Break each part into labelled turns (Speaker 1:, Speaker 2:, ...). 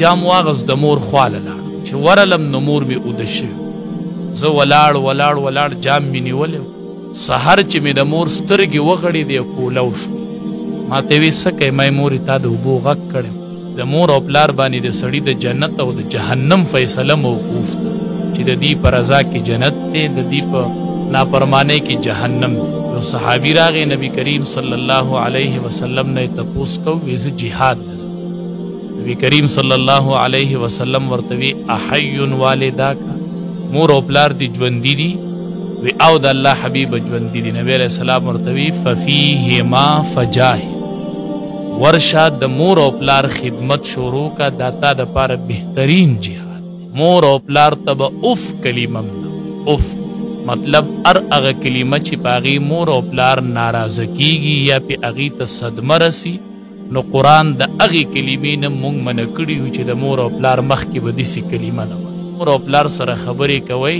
Speaker 1: جام واغز د مور خواله لاړم چې ورلم نو مور مې اوده شوي زه ولاړ جام مې نیولی سهار چې مې د مور سترګې وغړېدې کولو شو ما ته وی څه کوې ما مورې تا د اوبو غږ کړی د مور او پلار باندې د سړي د جنت او د جهنم فیصله موقوف ده چې د دې په رضا کې جنت دی د دې په نافرمانۍ کې جهنم دی یو صحابي راغی نبی کریم صلی الله علیه وسلم نه یې تپوس کو وی زه جهاد ته ځم نبی کریم صلی الله علیه وسلم ورته وی احی والداک مور او پلار دي ژوندي دي وی او د الله حبیب ژوندي دي نبی علیہ السلام ورته وی ففیهما فجاهد ورشه د مور او پلار خدمت شروع کا داتا د پاره بهترین جهاد مور او پلار ته به اف کلمه اف مطلب هغه کلمه چې په هغې مور او پلار ناراضه کیږي یا په هغې ته صدمه رسي نو قرآن د هغې کلمې نه موږ منع کړي یو چې د مور او پلار مخکې به داسې کلمه نه وایي مور او پلار سره خبرې کوئ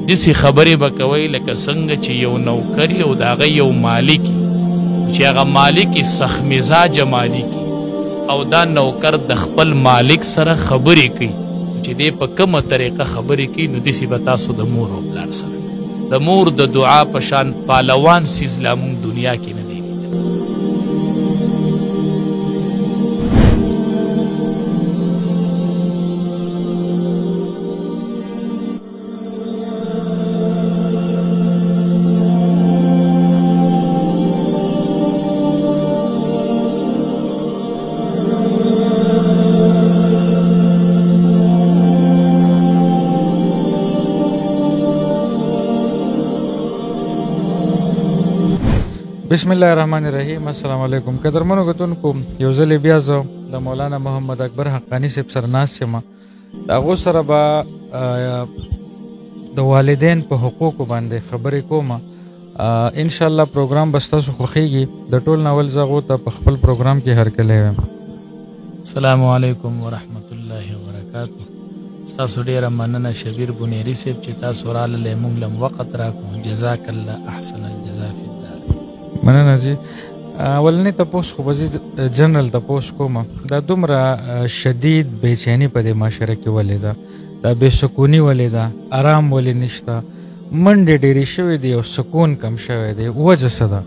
Speaker 1: داسې خبرې به کوئ لکه څنګه چې یو نوکر او د هغه یو مالک چې هغه مالک سخت مزاجه مالک او دا نوکر د خپل مالک سره خبرې کوي چې دی په کومه طریقه خبرې کوي نو داسې به تاسو د مور او پلار سره د مور د دعا په شان پالوان څیز لا موږ دنیا کې نه دی
Speaker 2: بسم الله الرحمن الرحیم السلام علیکم قدرمنو کتونکو یو ځلې بیا زه د مولانا محمد اکبر حقانی صاحب سره ناست یم د هغو سره به د والدین په حقوقو باندې خبرې کوم انشاءالله پروګرام به ستاسو خوښیږي د ټول ناول زه هغو ته په خپل پروګرام کې هرکلی یم
Speaker 1: السلام علیکم ورحمت الله وبرکاتو ستاسو ډېره مننه شبیر بنیري صاحب چې تاسو راغلی موږ لم وخت راکړو جزاک الله احسن الجزا فی الدار
Speaker 2: مننه جی اولنی تپوس خو به زه جنرل تپوس کوم دا دومره شدید بېچیني په دې معاشره کې ولې ده دا بېسکوني ولې ده آرام ولې نشته منډې ډېرې شوې دي او سکون کم شوی دی وجه څه ده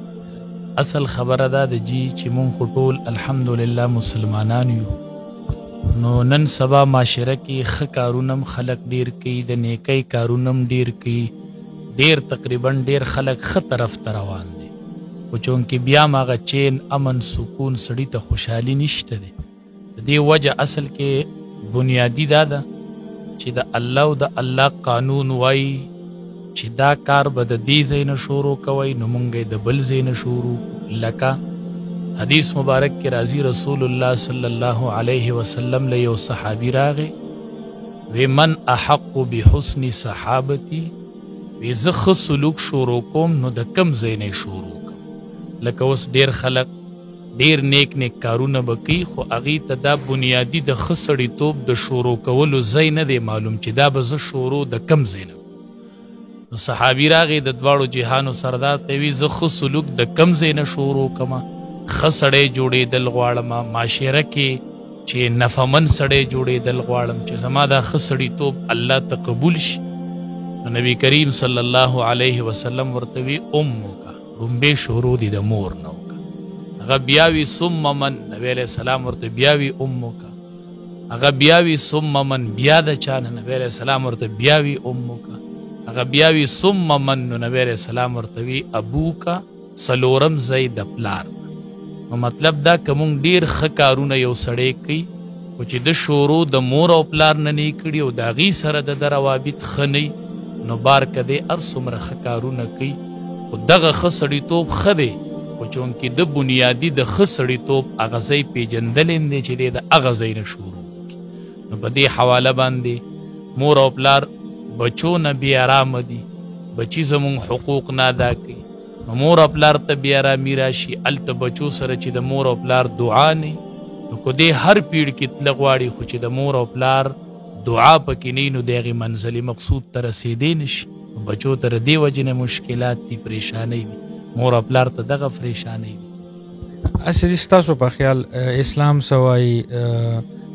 Speaker 1: اصل خبره دا ده جی چې مونږ خو ټول الحمدلله مسلمانان یو نو نن سبا معاشره کې ښه کارونه هم خلک ډېر کوي د نیکۍ کارونه هم ډېر کوي ډېر تقریبا ډېر خلک ښه طرف ته روان دي خو چونکې بیا هم هغه چین امن سکون سړي ته خوشحالي نشته دی د دې وجه اصل کې بنیادي دا ده چې د الله او د الله قانون وایي چې دا کار به د دې ځای نه شروع کوئ نو موږ یې د بل ځای نه شروع لکه حدیث مبارک کې راځي رسول الله صلی الله علیه وسلم له یو صحابي راغی وی من احق بحسن صحابتي وی زه ښه سلوک شروع کوم نو د کم ځای نه شروع کوم لکه اوس ډېر خلک ډېر نیک نیک کارونه به کوي خو هغې ته دا بنیادي د ښه سړیتوب د شروع کولو ځای نه دی معلوم چې دا به زه شروع د کم ځای نه نو صحابي راغی د دواړو جهانو سردار ته وی زه ښه سلوک د کم ځای نه شروع کومه ښه سړی جوړېدل غواړم معاشره کې چې نفمن سړی جوړېدل غواړم چې زما دا ښه سړیتوب الله ته قبول شي نو نبی کریم صلی الله علیه وسلم ورته وی امک لومبې شروع دي د مور نه وکړه هغه بیا وی ثم من نبی علیه السلام ورته بیا وی امک هغه بیا وی ثم من بیا د چا نه نبی علیه السلام ورته بیا وی امک هغه بیا وی ثم من نو نبی علیه السلام ورته وی ابوکا څلورم ځای د پلار نو مطلب دا که مونږ ډېر ښه کارونه یو سړی کوي خو چې د شروع د مور او پلار نه نه یې کړي او د هغې سره د روابط ښه نه نو بار که دی هر څومره ښه کارونه کوي خو دغه ښه سړیتوب ښه دی خو چونکې د بنیادي د ښه سړیتوب هغه ځای پېژندلی دی چې دی د هغه ځای نه شروع وکړي نو په دې حواله باندې مور او پلار بچو نه بې ارامه دي بچي زمونږ حقوق نه ادا کوي نو مور او پلار ته بې ارامي راشي هلته بچو سره چې د مور او پلار دعا نه نو که دی هر پیړ کې تله غواړي خو چې د مور او پلار دعا پکې نه نو د هغې منزلي مقصود ته رسېدی نشي نو بچو ته د دې وجې نه مشکلات دي پریشانۍ دي مور او پلار ته دغه پریشانۍ دي
Speaker 2: هسې ستاسو په خیال اسلام څه وایي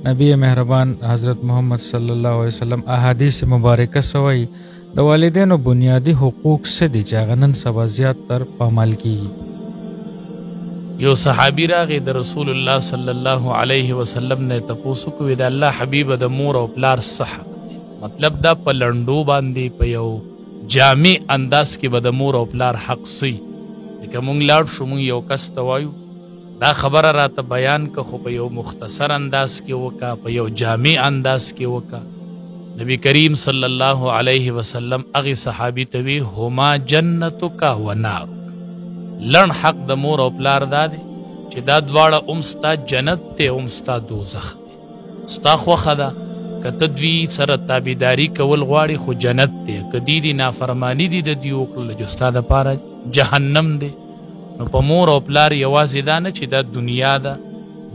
Speaker 2: نبی مهربان حضرت محمد صلی الله علیه وسلم احادیث مبارکه سوی د والدینو بنیادی حقوق څه دي چې هغه نن سبا زیات تر پامال کیږي؟
Speaker 1: یو صحابي راغی د رسول الله صلی الله علیه وسلم نه تپوس وکړ د الله حبیب د مور او پلار څه حق دی؟ مطلب دا په لنډو باندې په یو جامع انداز کې به د مور او پلار حق سی. لکه مونږ لاړ شو مونږ یو کس ته وایو دا خبره راته بیان که خو په یو مختصر انداز کې وکا، په یو جامع انداز کې وکا. نبی کریم صلی الله علیه وسلم هغې صحابي ته وی هما جنتک و نارک. لړ حق د مور او پلار دا دی چې دا دواړه هم ستا جنت دی هم ستا دوزخ دی. ستا خوښه ده که ته دوی سره تابعداري کول غواړې خو جنت دی، که دی نافرماني دي د دوی وکړله جو ستا دپاره جهنم دی. نو په مور او پلار یوازې دا نه چې دا دنیا ده،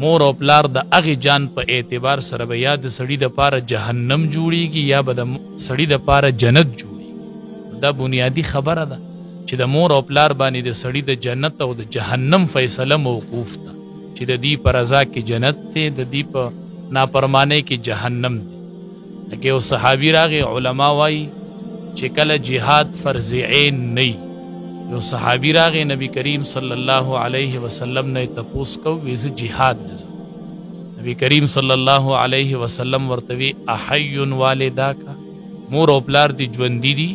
Speaker 1: مور او پلار د هغې جان په اعتبار سره به یا د سړي دپاره جهنم جوړیږي یا به د سړي دپاره جنت جوړیږي. دا بنیادی خبره ده چې د مور او پلار باندې د سړي د جنت او د جهنم فیصله موقوف ده چې د دې په رضا کې جنت دی، د دې په نافرمانۍ کې جهنم دی. لکه یو صحابي راغی، علما وایي چې کله جهاد فرض عین نه یو صحابي راغی نبی کریم صلی الله علیه وسلم نه تپوس کو وی زه جهاد لزم. نبی کریم صلی الله علیه وسلم ورته وی احی والداک، مور او پلار دی ژوندي دي؟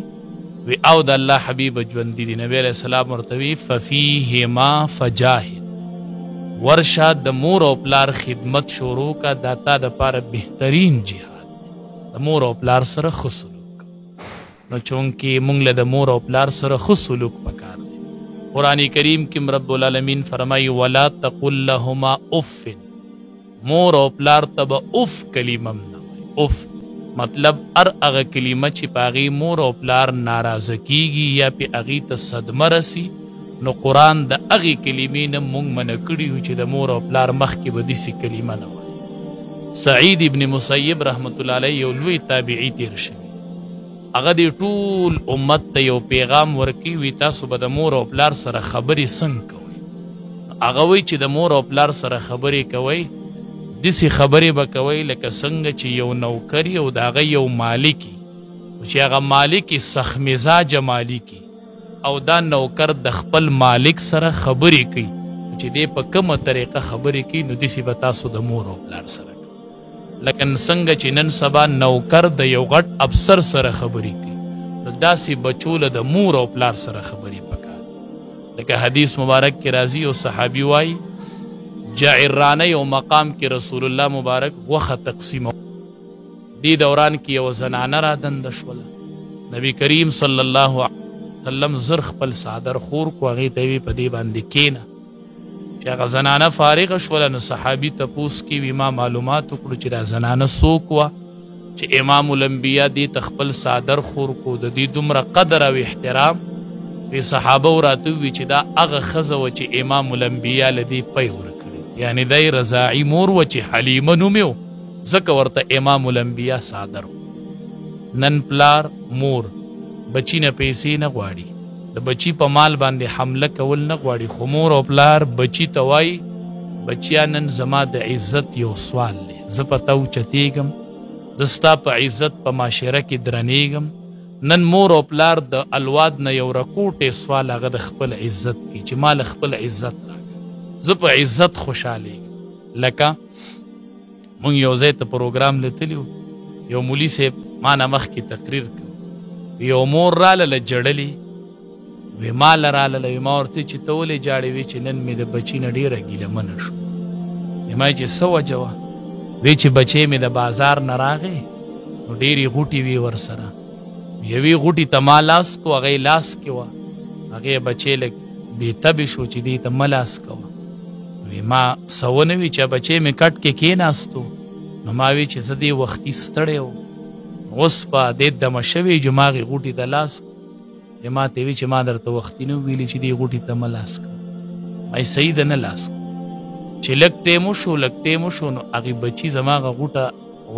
Speaker 1: وی او د الله حبیب ژوندي دي. نبی علیہ السلام ورته وی ففیهما فجاهد، ورشه د مور او پلار خدمت شروع کا، دا تا دپاره بهترین جهاد د مور او پلار سره ښه سلوک. نو چونکې مونږ له د مور او پلار سره ښه سلوک پکار دی. قرآن کریم کې رب العالمین فرمایي ولا تقل لهما اف، مور او پلار ته به اف کلمه نه وایي. اف مطلب هر هغه کلمه چې په هغې مور او پلار ناراضه کیږي یا پې هغې ته صدمه رسي، نو قرآن د هغې کلمې نه مونږ منع کړي یو چې د مور او پلار مخکې به داسې کلمه نه وایي. سعید ابن مسیب رحمت الله علیه یو لوی تابعي تیر شوي، هغه د ټول امت ته یو پیغام ورکوي، وي تاسو به د مور او پلار سره خبرې څنګه کوئ؟ هغه وایي چې د مور او پلار سره خبرې کوئ داسې خبرې به کوئ لکه څنګه چې یو نوکر او د هغه یو مالک چې هغه مالک سخت مزاجه مالک او دا نوکر د خپل مالک سره خبرې کوي چې دی په کومه طریقه خبرې کوي، نو داسې به تاسو د مور او پلار سره کوئ. لکه څنګه چې نن سبا نوکر د یو غټ افسر سره خبرې کوي، نو داسې بچو له د مور او پلار سره خبرې پکار. لکه حدیث مبارک کې راځي او صحابي وایي جعرانه یو مقام کې رسول الله مبارک غوښه تقسیمو. دې دوران کې یو زنانه را دنده شوله، نبی کریم صلی الله علیه وسلم زر خپل صادر خور کو، هغې ته یې په دې باندې کېنه. چې هغه زنانه فارغه شوله نو صحابي تپوس کې وي ما معلومات وکړو چې دا زنانه څوک وه چې امام الانبیا دې ته خپل صادر خور کو، د دې دومره قدر او احترام. وی صحابه راته ووي چې دا هغه ښځه وه چې امام الانبیا له دې پی ورکړی، یعنې دی رضاعي مور وه چې حلیمه نوم یې و، ځکه ورته امام الانبیا صادر خو. نن پلار مور بچی نه پیسې نه غواړي، د بچی په مال باندې حمله کول نه غواړي، خو مور او پلار بچی ته وایي بچیا نن زما د عزت یو سوال دی، زه په تا اوچتېږم، زه ستا په عزت په معاشره کې درنېږم. نن مور او پلار د الواد نه یو رکوټې سوال هغه د خپل عزت کې چې ما له خپل عزت راکړه، زه په عزت خوشحالېږم. لکه مونږ یو ځای ته پروګرام لیدلی و، یو مولي صاحب ما نه مخکې تقریر کوي، یو مور راله جړلې وی ما له راله وی ما ورته چې ته ولې جاړې وی چې نن مې د بچي نه ډېره ګیلمنه شو. وی ما چې څه وجه وه؟ وی چې بچی مې د بازار نه راغی نو ډېرې غوټې وي ورسره، یوې غوټې ته ما لاس کو، هغې لاس کې وه، هغې بچی لږ بېتبې شو چې دې ته مه لاس کوه. وی ما څه ونه وي چې بچی مې کټ کې کېناستو، نو ما وی چې زه دې وختي ستړی وم، اوس په دې دمه شوی چې ما هغې غوټې ته لاس کو. ما ته وی چې ما درته وختي نه ویلي چې دې غوټې ته مه لاس کوه. ما یې صحیح ده نه لاس کو. چې لږ ټیم وشو نو هغې بچي زما هغه غوټه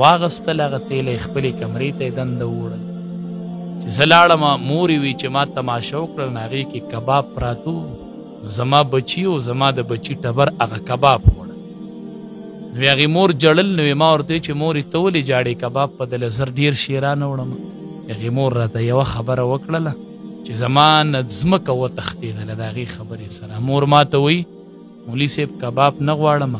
Speaker 1: واغستل، هغه تیله یې خپلې کمرې ته یې دنده ووړل. چې زه لاړم مور یې وی چې ما تماشه وکړل، نو هغې کې کباب پراته وو، زما بچي او زما د بچي ټبر هغه کباب خوړل. نو هغې مور جړل نو ما ورته چې مورې ته ولې جاړې کباب په دله زر ډېر شیران وړم هغې مور راته یوه خبره وکړله چې زما نه ځمکه وتښتېدله د هغې خبرې سره مور ما ته وایي مولي صاحب کباب نه غواړم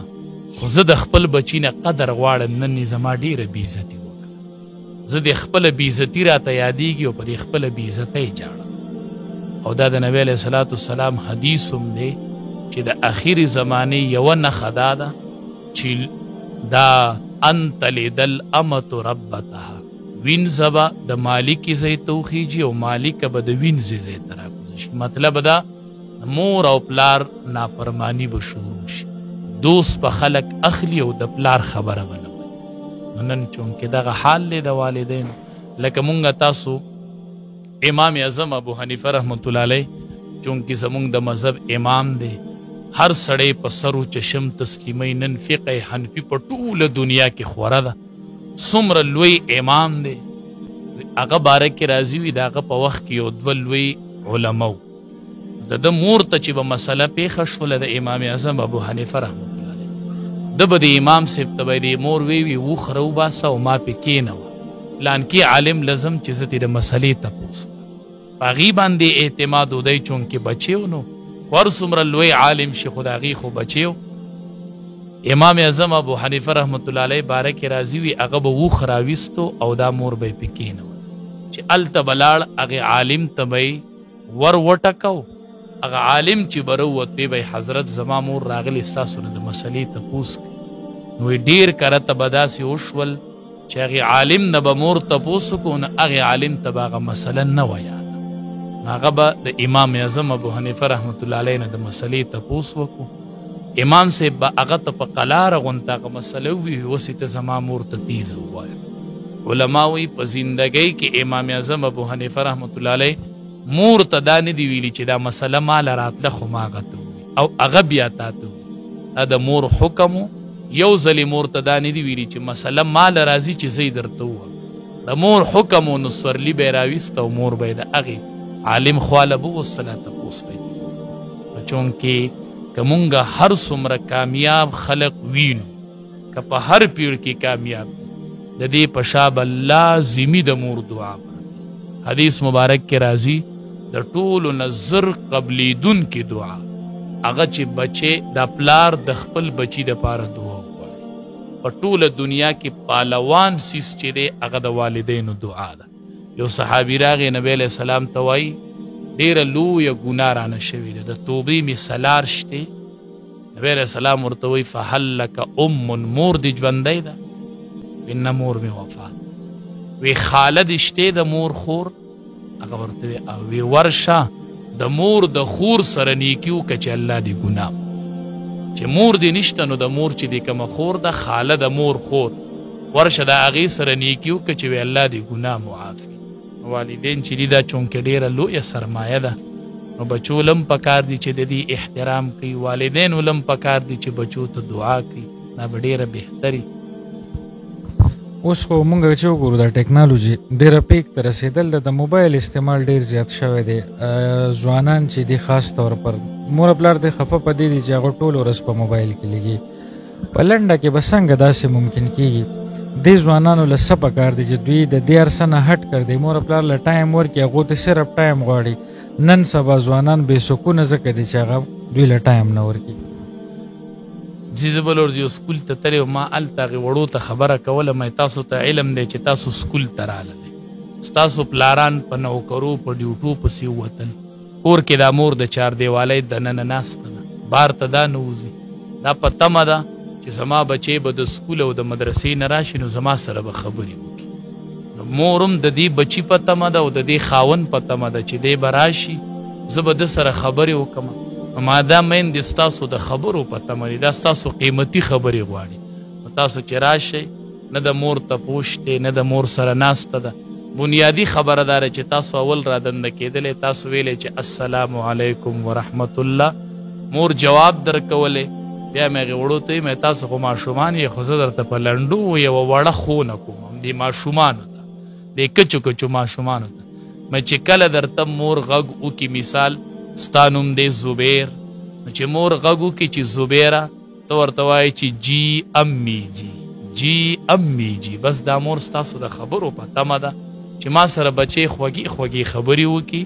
Speaker 1: خو زه د خپل بچي نه قدر غواړم نن یې زما ډېره بېعزتي وکړه زه د خپله بېعزتي راته یادېږي او په دې خپله بېعزتۍ جاړم او دا د نبي علیه صلات وسلام حدیث هم دی چې د اخرې زمانې یوه نښه دا ده چې دا انت لیدل امت ربتها وینځه به د مالکې ځای ته وخیږي او مالکه به د وینځې ځای ته راکوزه شي مطلب دا مور او پلار نافرمانی به شروع شي دوست په خلک اخلي او د پلار خبره به نه وایي نن چونکې دغه حال دی د والدینو لکه مونږ تاسو امام اعظم ابو حنیفه رحمت الله علیه چونکې زمونږ د مذهب امام دی هر سړی په سرو چشم تسلیمۍ نن فقه حنفي په ټوله دنیا کې خوره ده څومره لوی امام دی هغه باره کې راځي وي د هغه په وخت کې یو دوه لوی علما د ده مور ته چې به مسله پیښه شوله د امام اعظم ابو حنیفه رحمت الله علیه ده به د امام صاحب ته به د مور وی وخره وباسه او ما پې کښېنوه پلانکي عالم لازم چې زه ترې د مسلې تپوس په هغې باندې اعتماد ودی چونکې بچی و نو ور څومره لوی عالم شي خو د هغې خو بچی و امام اعظم ابو حنیفه رحمت الله علیه باره کې راځي وي هغه به وخ راویستو او دا مور به یې پې کښېنول چې هلته به لاړ هغې عالم ته به یې ور وټکو هغه عالم چې به راووت وی به حضرت زما مور راغلې ستاسو نه د مسلې تپوس کوي نو ډېر کرته به داسې وشول چې هغې عالم نه به مور تپوس وکړو نو هغې عالم ته به هغه مسله نه وه یاده هغه به د امام اعظم ابو حنیفه رحمت الله علیه نه د مسلې تپوس وکړو امام صاحب به هغه ته په قلاره غونته هغه مسله ووي اوس ته زما مور ته تیزه ووایه علما وایي په زندګۍ کې امام اعظم ابو حنیفه رحمت الله علیه مور ته دا نه دي ویلي چې دا مسله ماله راتله خو ما هغه ته ووایي او هغه بیا تا ته ووایي دا د مور حکم یو ځلې مور ته دا نه دي ویلي چې مسله ماله راځي چې زه یې درته ووایم د مور حکم و نو سورلي به یې راویسته او مور به یې د هغې عالم خواله بوغوستله تپوس به یې نو چونکې که مونږ هر څومره کامیاب خلق وینو که په هر پیړ کې کامیاب د دې په شا به لازمي د مور دعا حدیث مبارک کې راځي د ټولو نه زر قبلیدونکې دعا هغه چې بچې د پلار د خپل بچي دپاره دعا وغواړي په ټوله دنیا کې پالوان سیس چې دی هغه د والدینو دعا ده یو صحابي راغی نبی علیه السلام ته وایي ډېره لویه ګناه رانه شوې ده د توبې مې سلار شتې نبی علیه السلام ورته وایي فهل لک مور دې ژوندی ده وی نه مور مې وفات وی خاله دې شتې د مور خور هغه ورته وی او وی ورشه د مور د خور سره نیکي وکړه چې الله دې ګناه چې مور دې نشته نو د مور چې دې کومه خور ده خاله د مور خور ورشه د هغې سره نیکي وکړه چې وی الله دې ګناه معاف والدین چې دي دا چونکې ډېره لویه سرمایه ده نو بچو لم پکار دي چې د دې احترام کوي والدینو لم پکار دي چې بچو ته دعا کوي دا به ډېره بهتري
Speaker 2: اوس خو مونږ چې وګورو دا ټیکنالوژي ډېره پیک ته رسېدل ده د موبایل استعمال ډېر زیات شوی دی ځوانان چې دي خاص طور پر مور پلار دې خفه په دې دي چې هغه ټول ورځ په موبایل کې لګي په لنډه کې به څنګه داسې ممکن کېږي دې ځوانانو له څه پکار دی چې دوی د دې هر څه نه هټ کړ دی مور پلار له ټایم ورکړي هغو ته صرف ټایم غواړي نن سبا ځوانان بې سکونه ځکه دی چې هغه دوی له ټایم نه ورکړي
Speaker 1: چې زه بل ورځ یو سکول ته تللی وم ما هلته هغې وړو ته خبره کوله مې تاسو ته علم دی چې تاسو سکول ته راغلی ستاسو پلاران په نوکرو په ډیوټو پسې ووتل کور کې دا مور د چاردیوالۍ دننه ناسته ده بار ته دا نه وځي دا په تمه ده چې زما بچی به د سکول او د مدرسې نه راشي نو زما سره به خبرې وکړي نو مور هم د دې بچي په تمه ده او د دې خاوند په تمه ده چې دی به راشي زه به ده سره خبرې وکړم ما دا میندې ستاسو د خبرو په تمه دي دا ستاسو قیمتي خبرې غواړي نو تاسو چې راشئ نه د مور تپوس دی نه د مور سره ناسته ده بنیادي خبره داره چې تاسو اول را دنده کېدلی تاسو ویلی چې السلام علیکم ورحمت الله مور جواب درکولی بیا مې هغې وړو ته مې تاسو خو ماشومان یې خو زه درته په لنډو یوه وړه خونه کوم دې ماشومانو ته دې کچو کچو ماشومانو ته مې چې کله درته مور غږ وکړي مثال ستا نوم دی زبیر نو چې مور غږ وکړي چې زبیره ته ورته وایې چې جی امی جی جی امی جی. بس دا مور ستاسو د خبرو په تمه ده چې ما سره بچی خوږې خوږې خبرې وکړي،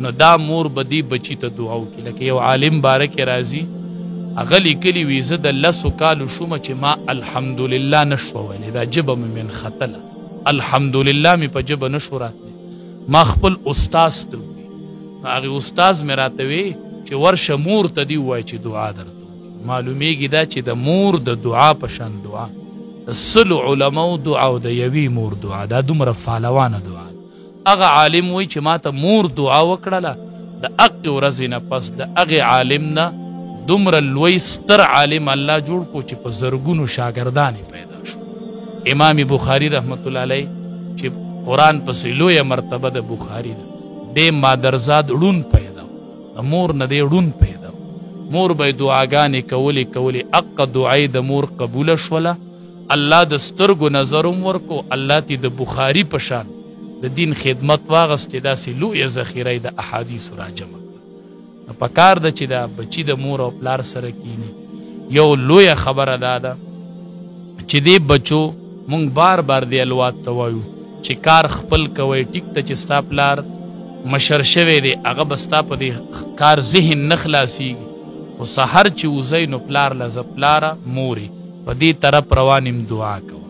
Speaker 1: نو دا مور به دې بچي ته دعا وکړي. لکه یو عالم باره کې راځي، هغه لیکلي وي زه د 10 کالو شومه چې ما الحمدلله نشوه ویلی، دا ژبه مې من ختله، الحمدلله مې په ژبه نشو راتلی. ما خپل استاز ته ووي، هغې استاز مې راته وی چې ورشه مور ته دې ووایي چې دعا درته وکړي. معلومیږي دا چې د مور د دعا په شان دعا د 100 علماو دعا او د یوې مور دعا دا دومره فالوانه دعا. هغه عالم وایي چې ما ته مور دعا وکړله، د هغې ورځې نه پس د هغې عالم نه دومره لوی ستر عالم الله جوړ کو چې په زرګونو شاګردان پیدا شو. امام بخاري رحمت الله علیه چې قرآن پسې لویه مرتبه د بخاري ده، دې مادرزاد ړون پیدا و، مور نه دی ړون پیدا و. مور به یې دعاګانې کولې حقه دعای د مور قبوله شوله. الله د سترګو نظر هم ورکو، الله تی د بخاري په شان د دین خدمت واغستې، داسې لویه ذخیره یې د احادیثو راجمع کړه. نو پکار ده چې دا بچي د مور او پلار سره کینی. یو لویه خبره دا ده چې دې بچو مونږ بار بار دی الوات ته وایو چې کار خپل کوئ. ټیک ته چې ستا پلار مشر شوی دی، هغه به ستا په دې کار ذهن نه خلاصېږي، خو سحر چې وځئ نو پلار له زه پلاره مورې په دې طرف روانیم دعا کوه.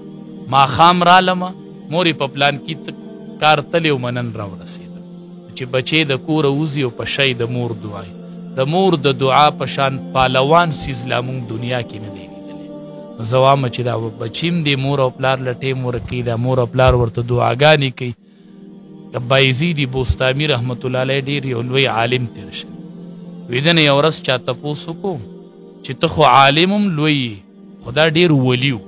Speaker 1: ماښام رالمه مورې په پلان کې کار تلی و منن راورسېدم، چې بچې د کوره وځي او په شی د مور دعای. د مور د دعا په شان پالوان سیز لا مونږ دنیا کې نه دی لیدلی. زه وایم چې دا بچیم دی مور او پلار له ټیم ورکوي، دا مور او پلار ورته دعاګانې کوي. بایزید بوستامي رحمت الله علیه ډېر یو لوی عالم تېر شوی، وی دنه یو ورځ چا تپوس وکړو چې ته خو عالم هم لوی یې، خو دا ډېر ولي و.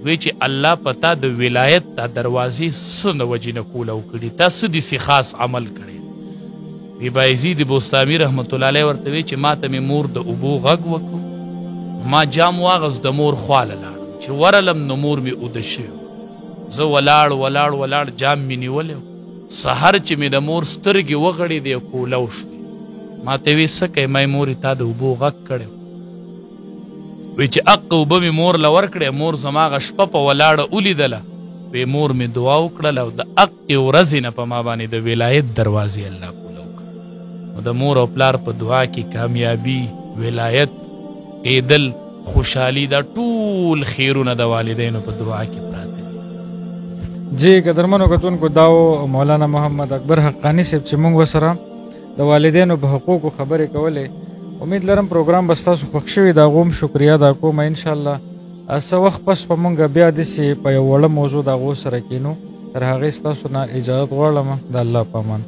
Speaker 1: وی چې الله پتا د ولایت تا دروازې څه نه وجې نه کوله وکړي، تا څه داسې خاص عمل کړی. وی بایزید بوستامي رحمت الله علیه ورته وی چې ما ته مې مور د اوبو غږ وکړو، ما جام واغست د مور خواله لاړم، چې ورلم نو مور مې اوده شوی، زه ولاړ جام مې نیولی، سحر چې مې د مور سترګې وغړېدې کولو شوې. ما ته وی څه کوې؟ ما مورې تا د اوبو غږ کړی. وی چې حق اوبه مې مور له ورکړې، مور زما هغه شپه په ولاړه ولیدله، وی مور مې دعا وکړله او د حقې ورځې نه په ما باندې د ولایت دروازې الله کوله وکړه. نو د مور او پلار په دعا کې کامیابي، ولایت کېدل، خوشحالي، دا ټول خیرونه د والدینو په دعا کې پراته دي.
Speaker 2: جی قدرمنو کتونکو، دا مولانا محمد اکبر حقانی صاحب چې موږ ورسره د والدینو په حقوقو خبرې کولې. امید لرم پروګرام به ستاسو خوښ شوي، د هغو هم شکریه ادا کوم. انشاءالله څه وخت پس به موږ بیا داسې په یو وړه موضوع د هغو سره کینو. تر هغې ستاسو نه اجازت غواړم. د الله په امان.